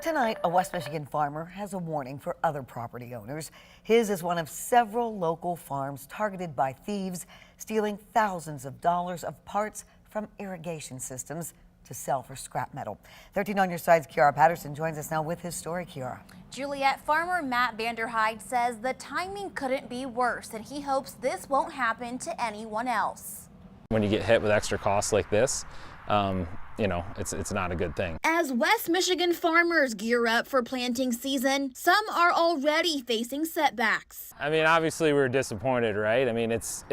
Tonight, a West Michigan farmer has a warning for other property owners. His is one of several local farms targeted by thieves, stealing thousands of dollars of parts from irrigation systems to sell for scrap metal. 13 on your side's Kiara Patterson joins us now with his story. Kiara. Juliet, farmer Matt Vanderhyde says the timing couldn't be worse, and he hopes this won't happen to anyone else. When you get hit with extra costs like this, it's not a good thing. As West Michigan farmers gear up for planting season, some are already facing setbacks. I mean, obviously we're disappointed, right? I mean, it's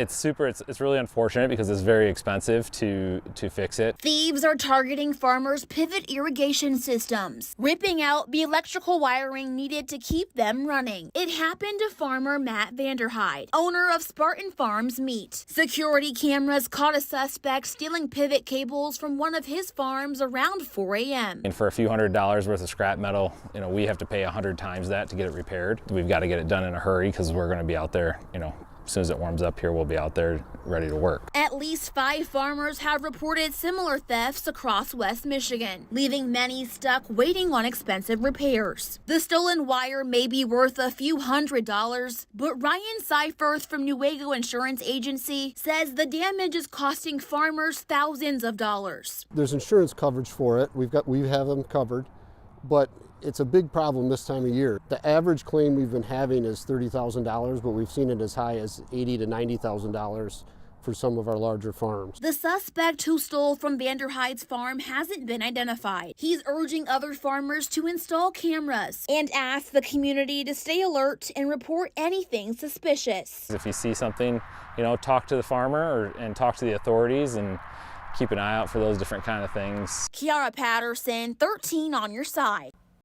really unfortunate because it's very expensive to fix it. Thieves are targeting farmers' pivot irrigation systems, ripping out the electrical wiring needed to keep them running. It happened to farmer Matt Vanderhyde, owner of Spartan Farms Meat. Security cameras caught a suspect stealing pivot cables from one of his farms around 4 a.m. And for a few $100s worth of scrap metal, we have to pay 100 times that to get it repaired. We've got to get it done in a hurry because we're going to be out there, as soon as it warms up here, we'll be out there ready to work. At least 5 farmers have reported similar thefts across West Michigan, leaving many stuck waiting on expensive repairs. The stolen wire may be worth a few $100s, but Ryan Seifert from Newaygo Insurance Agency says the damage is costing farmers thousands of dollars. There's insurance coverage for it. We have them covered, but it's a big problem this time of year. The average claim we've been having is $30,000, but we've seen it as high as $80,000 to $90,000 for some of our larger farms. The suspect who stole from Vanderhyde's farm hasn't been identified. He's urging other farmers to install cameras and ask the community to stay alert and report anything suspicious. If you see something, talk to the farmer and talk to the authorities and keep an eye out for those different kind of things. Kiara Patterson, 13 on your side.